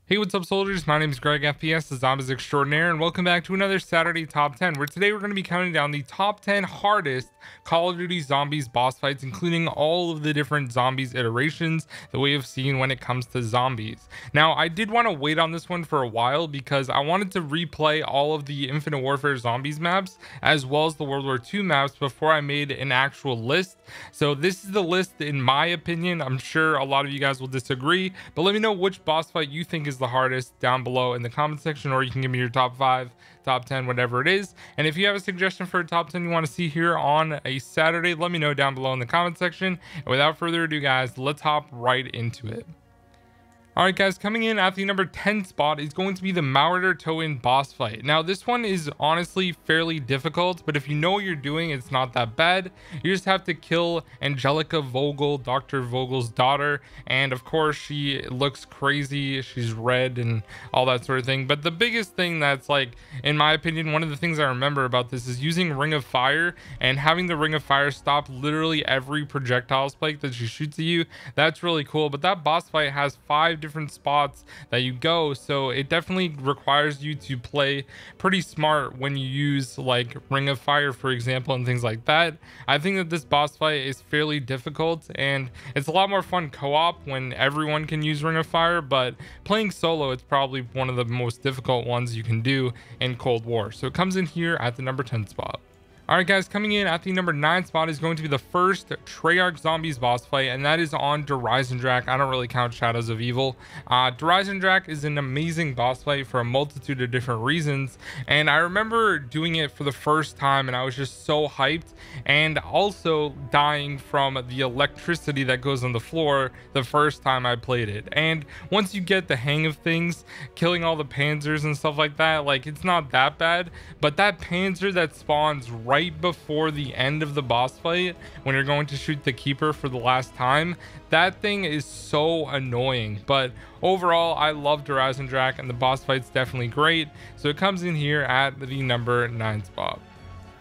Hey, what's up, soldiers? My name is GregFPS, the Zombies Extraordinaire, and welcome back to another Saturday Top 10, where today we're going to be counting down the top 10 hardest Call of Duty Zombies boss fights, including all of the different zombies iterations that we have seen when it comes to zombies. Now, I did want to wait on this one for a while because I wanted to replay all of the Infinite Warfare Zombies maps, as well as the World War II maps, before I made an actual list. So this is the list in my opinion. I'm sure a lot of you guys will disagree, but let me know which boss fight you think is the hardest down below in the comment section, or you can give me your top 5, top 10, whatever it is. And if you have a suggestion for a top 10 you want to see here on a Saturday, let me know down below in the comment section. And without further ado, guys, let's hop right into it. Alright guys, coming in at the number 10 spot is going to be the Marauder Tow-In boss fight. Now this one is honestly fairly difficult, but if you know what you're doing, it's not that bad. You just have to kill Angelica Vogel, Dr. Vogel's daughter, and of course she looks crazy, she's red and all that sort of thing. But the biggest thing that's, like, in my opinion, one of the things I remember about this is using Ring of Fire and having the Ring of Fire stop literally every projectile spike that she shoots at you. That's really cool. But that boss fight has 5 different spots that you go, so it definitely requires you to play pretty smart when you use like Ring of Fire, for example, and things like that. I think that this boss fight is fairly difficult, and it's a lot more fun co-op when everyone can use Ring of Fire, but playing solo, it's probably one of the most difficult ones you can do in Cold War. So it comes in here at the number 10 spot. Alright guys, coming in at the number 9 spot is going to be the first Treyarch Zombies boss fight, and that is on Drak. I don't really count Shadows of Evil. Drak is an amazing boss fight for a multitude of different reasons, and I remember doing it for the first time and I was just so hyped, and also dying from the electricity that goes on the floor the first time I played it. And once you get the hang of things, killing all the panzers and stuff like that, like, it's not that bad, but that panzer that spawns right before the end of the boss fight when you're going to shoot the keeper for the last time, that thing is so annoying. But overall, I love Drak, and the boss fight's definitely great, so it comes in here at the number 9 spot.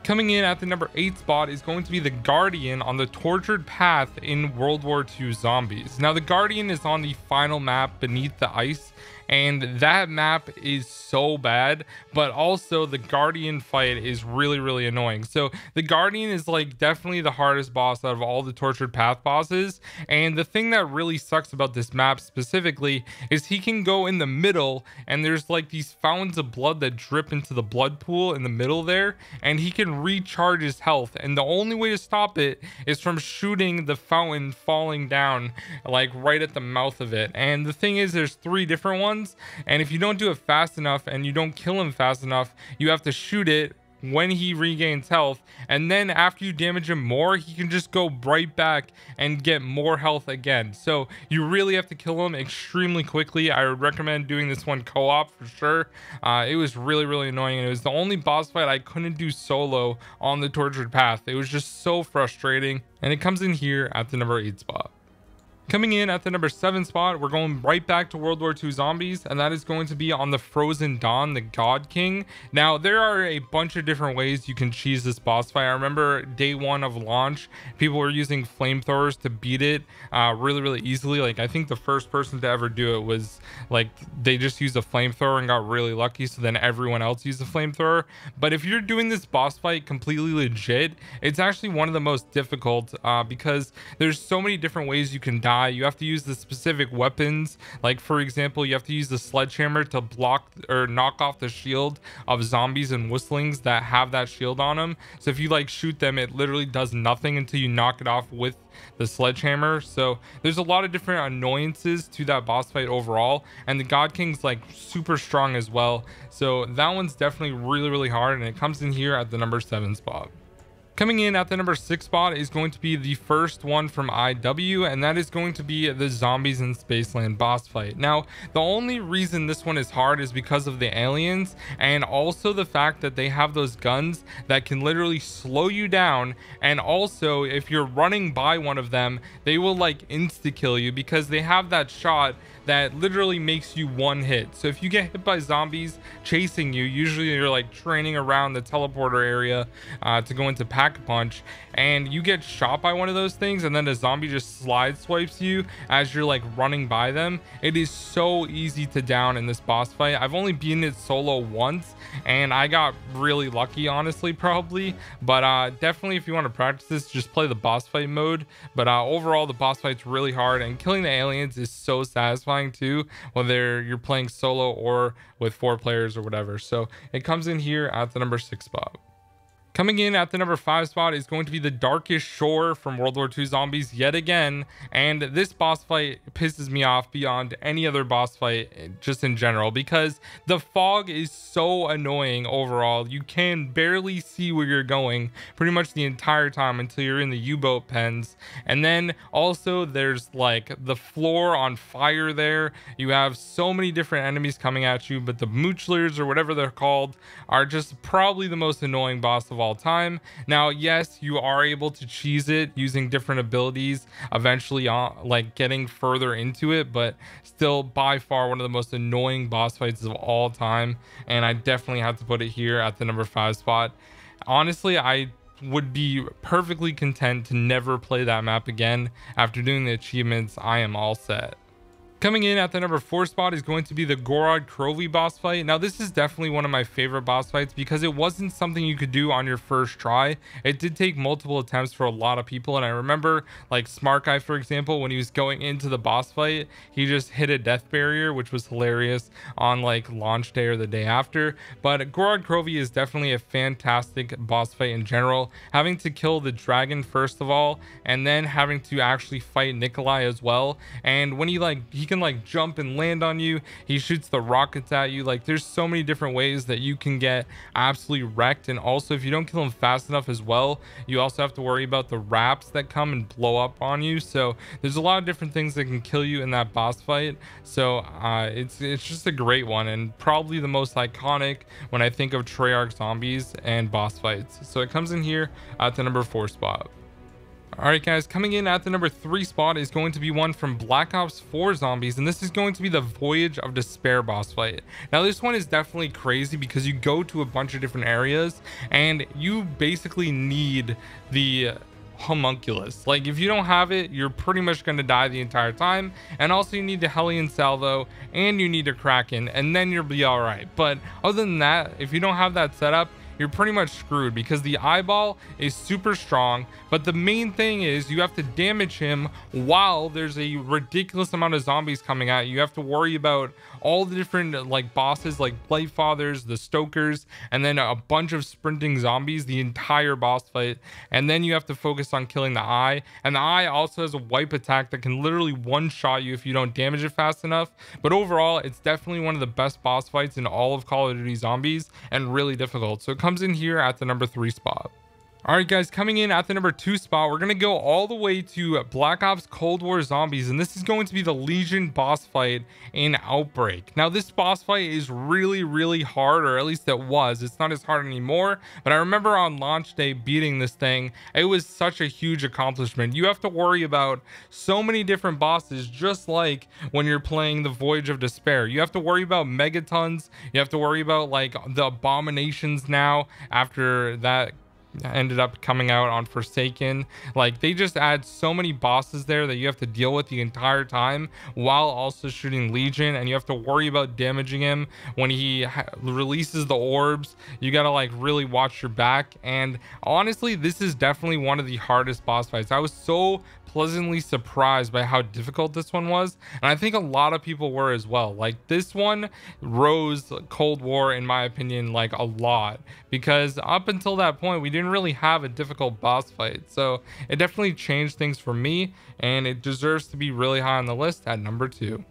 Coming in at the number 8 spot is going to be the Guardian on the Tortured Path in World War II Zombies. Now the Guardian is on the final map beneath the ice, and that map is so bad, but also the Guardian fight is really annoying. So the Guardian is like definitely the hardest boss out of all the Tortured Path bosses, and the thing that really sucks about this map specifically is he can go in the middle, and there's like these fountains of blood that drip into the blood pool in the middle there, and he can recharge his health, and the only way to stop it is from shooting the fountain falling down like right at the mouth of it. And the thing is, there's 3 different ones, and if you don't do it fast enough and you don't kill him fast enough, you have to shoot it when he regains health, and then after you damage him more, he can just go right back and get more health again. So you really have to kill him extremely quickly. I would recommend doing this one co-op for sure. It was really annoying, and it was the only boss fight I couldn't do solo on the Tortured Path. It was just so frustrating, and it comes in here at the number 8 spot. Coming in at the number 7 spot, we're going right back to World War II Zombies, and that is going to be on the Frozen Dawn, the God King. Now, there are a bunch of different ways you can cheese this boss fight. I remember day 1 of launch, people were using flamethrowers to beat it really easily. Like, I think the first person to ever do it was, like, they just used a flamethrower and got really lucky, so then everyone else used a flamethrower. But if you're doing this boss fight completely legit, it's actually one of the most difficult because there's so many different ways you can die. You have to use the specific weapons, like for example, you have to use the sledgehammer to block or knock off the shield of zombies and whistlings that have that shield on them. So if you like shoot them, it literally does nothing until you knock it off with the sledgehammer. So there's a lot of different annoyances to that boss fight overall, and the God King's like super strong as well. So that one's definitely really hard, and it comes in here at the number 7 spot. Coming in at the number 6 spot is going to be the first one from IW, and that is going to be the Zombies in Spaceland boss fight. Now, the only reason this one is hard is because of the aliens, and also the fact that they have those guns that can literally slow you down, and also if you're running by one of them, they will like insta-kill you because they have that shot that literally makes you one hit. So if you get hit by zombies chasing you, usually you're like training around the teleporter area to go into pack-a-punch, and you get shot by one of those things and then a zombie just slide swipes you as you're like running by them, it is so easy to down in this boss fight. I've only beaten it solo once and I got really lucky, honestly, probably, but definitely if you want to practice this, just play the boss fight mode. But overall, the boss fight's really hard, and killing the aliens is so satisfying too, whether you're playing solo or with 4 players or whatever. So it comes in here at the number 6 spot. Coming in at the number 5 spot is going to be the Darkest Shore from World War II Zombies yet again. And this boss fight pisses me off beyond any other boss fight just in general, because the fog is so annoying overall. You can barely see where you're going pretty much the entire time until you're in the U-boat pens. And then also there's like the floor on fire there. You have so many different enemies coming at you, but the Moochlers or whatever they're called are just probably the most annoying boss of all time. Now, yes, you are able to cheese it using different abilities eventually, like getting further into it, but still by far one of the most annoying boss fights of all time, and I definitely have to put it here at the number 5 spot. Honestly, I would be perfectly content to never play that map again. After doing the achievements, I am all set. Coming in at the number 4 spot is going to be the Gorod Krovi boss fight. Now, this is definitely one of my favorite boss fights because it wasn't something you could do on your first try. It did take multiple attempts for a lot of people, and I remember like Smart Guy, for example, when he was going into the boss fight, he just hit a death barrier, which was hilarious on like launch day or the day after. But Gorod Krovi is definitely a fantastic boss fight in general. Having to kill the dragon first of all, and then having to actually fight Nikolai as well. And when he can like jump and land on you, he shoots the rockets at you. Like, there's so many different ways that you can get absolutely wrecked. And also, if you don't kill him fast enough as well, you also have to worry about the wraps that come and blow up on you. So there's a lot of different things that can kill you in that boss fight. So it's just a great one, and probably the most iconic when I think of Treyarch zombies and boss fights. So it comes in here at the number 4 spot. All right, guys, coming in at the number 3 spot is going to be one from Black Ops 4 Zombies, and this is going to be the Voyage of Despair boss fight. Now, this one is definitely crazy because you go to a bunch of different areas and you basically need the homunculus. Like, if you don't have it, you're pretty much going to die the entire time. And also you need the Hellion Salvo and you need a Kraken, and then you'll be all right. But other than that, if you don't have that setup, you're pretty much screwed because the eyeball is super strong. But the main thing is you have to damage him while there's a ridiculous amount of zombies coming at you. You have to worry about all the different like bosses like Blightfathers, the Stokers, and then a bunch of sprinting zombies the entire boss fight. And then you have to focus on killing the eye, and the eye also has a wipe attack that can literally one-shot you if you don't damage it fast enough. But overall, it's definitely one of the best boss fights in all of Call of Duty Zombies, and really difficult. So it comes in here at the number 3 spot. All right, guys, coming in at the number 2 spot, we're going to go all the way to Black Ops Cold War Zombies, and this is going to be the Legion boss fight in Outbreak. Now, this boss fight is really, really hard, or at least it was. It's not as hard anymore, but I remember on launch day beating this thing. It was such a huge accomplishment. You have to worry about so many different bosses, just like when you're playing the Voyage of Despair. You have to worry about megatons. You have to worry about like the abominations now after that ended up coming out on Forsaken. Like, they just add so many bosses there that you have to deal with the entire time while also shooting Legion, and you have to worry about damaging him when he releases the orbs. You gotta like really watch your back, and honestly, this is definitely one of the hardest boss fights. I was so pleasantly surprised by how difficult this one was, and I think a lot of people were as well. Like, this one rose Cold War in my opinion like a lot, because up until that point we didn't really have a difficult boss fight. So it definitely changed things for me, and it deserves to be really high on the list at number 2.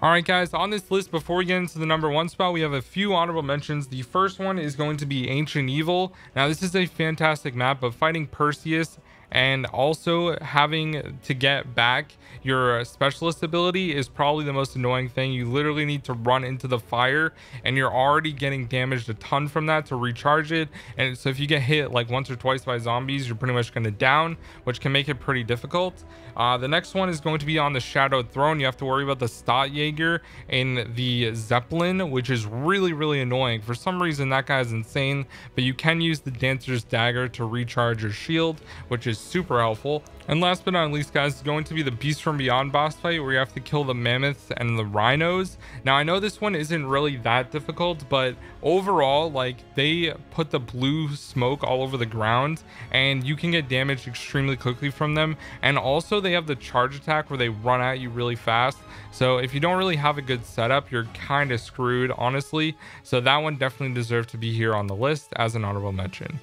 All right, guys, on this list, before we get into the number 1 spot, we have a few honorable mentions. The first one is going to be Ancient Evil. Now, this is a fantastic map, but fighting Perseus and also having to get back your specialist ability is probably the most annoying thing. You literally need to run into the fire, and you're already getting damaged a ton from that to recharge it. And so if you get hit like once or twice by zombies, you're pretty much going to down, which can make it pretty difficult. The next one is going to be on the Shadowed Throne. You have to worry about the Stadtjäger in the Zeppelin, which is really annoying. For some reason, that guy is insane, but you can use the Dancer's Dagger to recharge your shield, which is super helpful. And last but not least, guys, is going to be the Beast from Beyond boss fight, where you have to kill the mammoths and the rhinos. Now, I know this one isn't really that difficult, but overall, like, they put the blue smoke all over the ground, and you can get damaged extremely quickly from them. And also, they have the charge attack where they run at you really fast. So if you don't really have a good setup, you're kind of screwed, honestly. So that one definitely deserves to be here on the list as an honorable mention.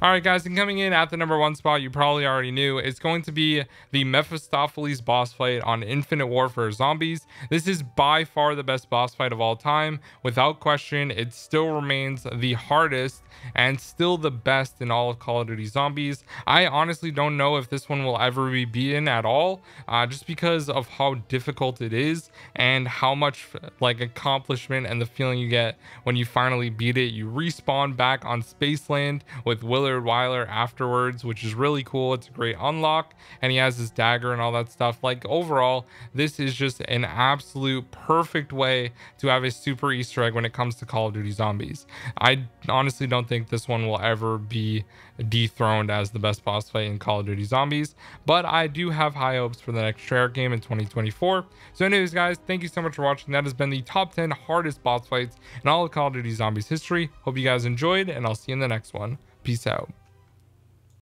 All right, guys, and coming in at the #1 spot, you probably already knew, it's going to be the Mephistopheles boss fight on Infinite Warfare Zombies. This is by far the best boss fight of all time. Without question, it still remains the hardest and still the best in all of Call of Duty Zombies. I honestly don't know if this one will ever be beaten at all, just because of how difficult it is and how much like accomplishment and the feeling you get when you finally beat it. You respawn back on Spaceland with Willard Weiler afterwards, which is really cool. It's a great unlock, and he has his dagger and all that stuff. Like, overall, this is just an absolute perfect way to have a super Easter egg when it comes to Call of Duty Zombies. I honestly don't think this one will ever be dethroned as the best boss fight in Call of Duty Zombies, but I do have high hopes for the next Treyarch game in 2024. So anyways, guys, thank you so much for watching. That has been the top 10 hardest boss fights in all of Call of Duty Zombies history. Hope you guys enjoyed, and I'll see you in the next one. Peace out.